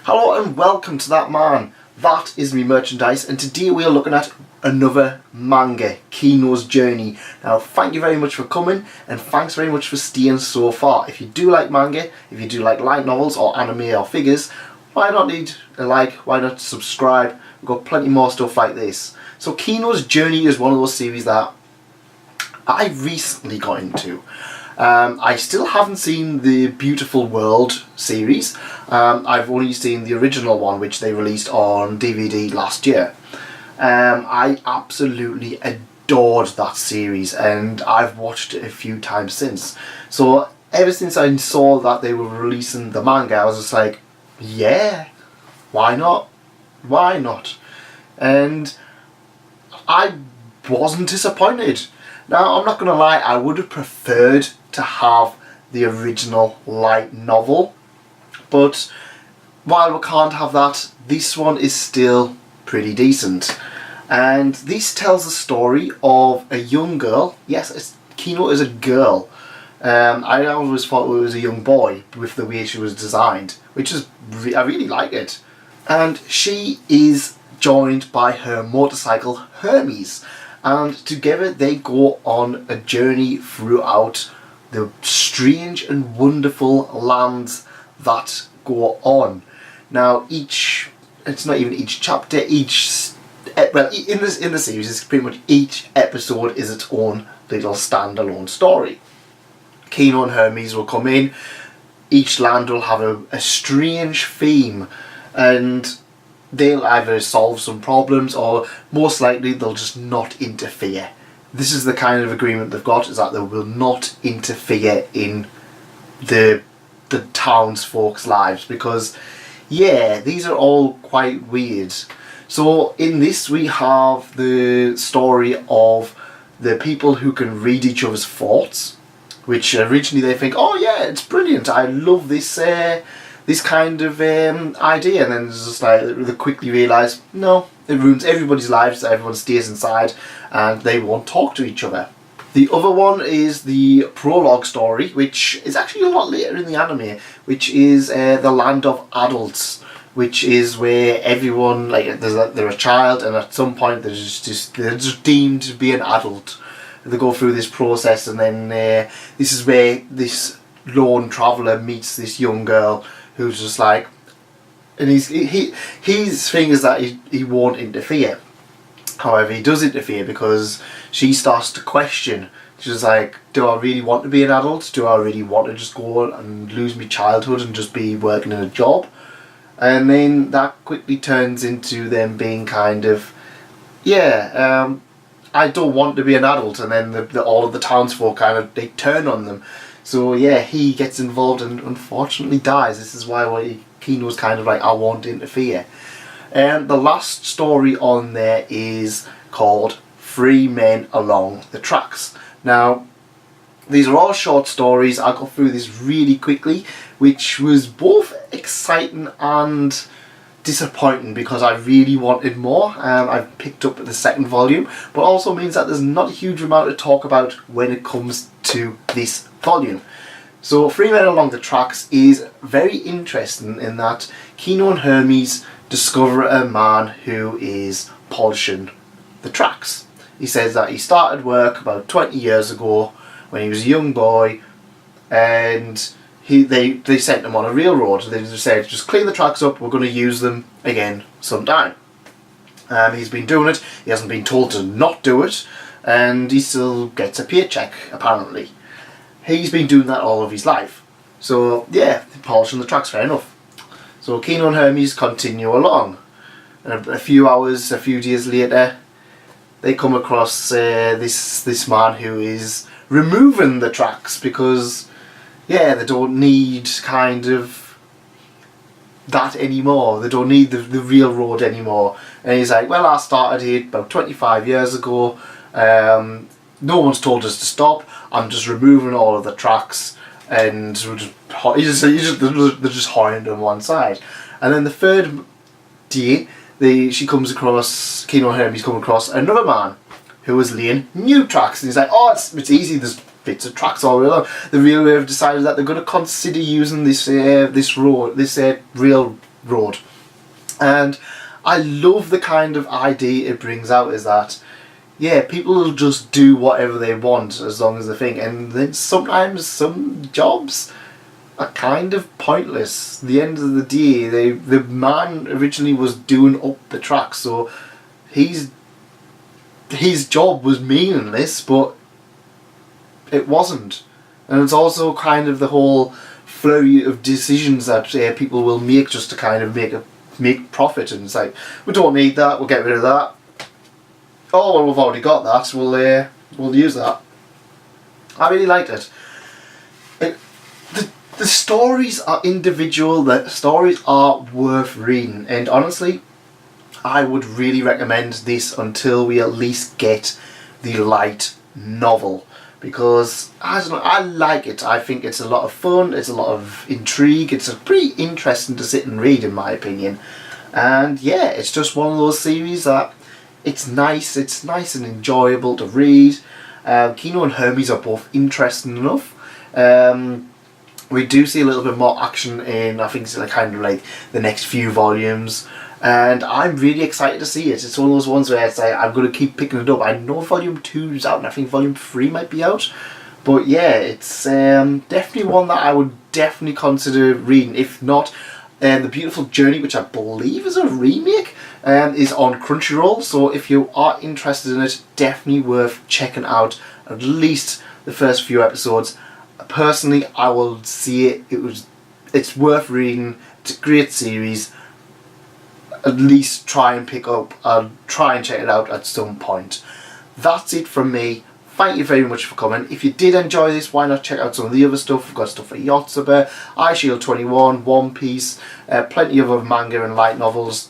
Hello and welcome to That Man. That is me merchandise, and today we are looking at another manga, Kino's Journey. Now thank you very much for coming, and thanks very much for staying so far. If you do like manga, if you do like light novels or anime or figures, why not leave a like, why not subscribe? We've got plenty more stuff like this. So Kino's Journey is one of those series that I recently got into. I still haven't seen the Beautiful World series. I've only seen the original one, which they released on DVD last year. I absolutely adored that series, and I've watched it a few times since. So ever since I saw that they were releasing the manga, I was just like, yeah, why not? Why not? And I wasn't disappointed. Now, I'm not going to lie, I would have preferred to have the original light novel, but while we can't have that, this one is still pretty decent. And this tells the story of a young girl. Yes, Kino is a girl. I always thought it was a young boy with the way she was designed, which is, I really like it. And she is joined by her motorcycle Hermes, and together they go on a journey throughout the strange and wonderful lands that go on. Now it's not even each chapter, in the series it's pretty much each episode is its own little standalone story. Kino and Hermes will come in, each land will have a strange theme, and they'll either solve some problems or most likely they'll just not interfere. This is the kind of agreement they've got, is that they will not interfere in the townsfolk's lives, because yeah, these are all quite weird. So in this we have the story of the people who can read each other's thoughts, which originally they think, oh yeah, it's brilliant, I love this this kind of idea, and then it's just like they quickly realise, no, it ruins everybody's lives, everyone stays inside and they won't talk to each other. The other one is the prologue story, which is actually a lot later in the anime, which is the land of adults, which is where everyone, like, they're a child, and at some point they're just deemed to be an adult. They go through this process, and then this is where this lone traveller meets this young girl who's just like, and his thing is that he won't interfere. However, he does interfere because she starts to question. She's like, do I really want to be an adult? Do I really want to just go and lose my childhood and just be working in a job? And then that quickly turns into them being kind of, yeah, I don't want to be an adult, and then all of the townsfolk kind of, they turn on them. So yeah, he gets involved and unfortunately dies. This is why Kino's kind of like, I won't interfere. And the last story on there is called Three Men Along the Tracks. Now, these are all short stories. I'll go through this really quickly, which was both exciting and disappointing because I really wanted more. I've picked up the second volume, but also means that there's not a huge amount to talk about when it comes to this volume. So Three Men Along the Tracks is very interesting in that Kino and Hermes discover a man who is polishing the tracks. He says that he started work about 20 years ago when he was a young boy, and they sent him on a railroad. They just said, just clean the tracks up, we're going to use them again sometime. He's been doing it, he hasn't been told to not do it, and he still gets a paycheck, apparently. He's been doing that all of his life. So yeah, polishing the tracks, fair enough. So Kino and Hermes continue along, and a few days later, they come across this man who is removing the tracks because, yeah, they don't need kind of that anymore. They don't need the real road anymore. And he's like, well, I started here about 25 years ago. No one's told us to stop. I'm just removing all of the tracks, and they're just hoarding on one side. And then the third day, Kino and Hermes come across another man who was laying new tracks, and he's like, oh, it's easy, there's bits of tracks all the railway have decided that they're going to consider using this rail road. And I love the kind of idea it brings out, is that, yeah, people will just do whatever they want as long as they think, and then sometimes some jobs are kind of pointless. At the end of the day, the man originally was doing up the track, so his job was meaningless, but it wasn't. And it's also kind of the whole flurry of decisions that people will make just to kind of make profit, and it's like, we don't need that, we'll get rid of that. Oh well, we've already got that, we'll use that. I really liked it. The stories are individual, the stories are worth reading, and honestly, I would really recommend this until we at least get the light novel, because I don't know, I like it. I think it's a lot of fun, it's a lot of intrigue, it's pretty interesting to sit and read, in my opinion. And yeah, it's just one of those series that it's nice and enjoyable to read. Kino and Hermes are both interesting enough. We do see a little bit more action in, I think it's kind of like the next few volumes, and I'm really excited to see it. It's one of those ones where it's like, I'm going to keep picking it up. I know volume 2 is out, and I think volume 3 might be out, but yeah, it's definitely one that I would definitely consider reading. If not, The Beautiful Journey, which I believe is a remake, is on Crunchyroll, so if you are interested in it, definitely worth checking out at least the first few episodes. Personally, I will see it. It's worth reading. It's a great series. At least try and try and check it out at some point. That's it from me. Thank you very much for coming. If you did enjoy this, why not check out some of the other stuff. We've got stuff for Yotsuba, iShield 21, One Piece, plenty of other manga and light novels.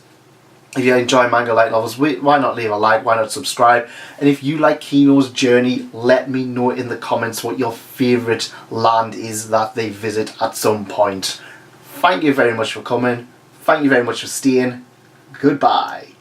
If you enjoy manga light novels, why not leave a like, why not subscribe? And if you like Kino's journey, let me know in the comments what your favourite land is that they visit at some point. Thank you very much for coming. Thank you very much for staying. Goodbye.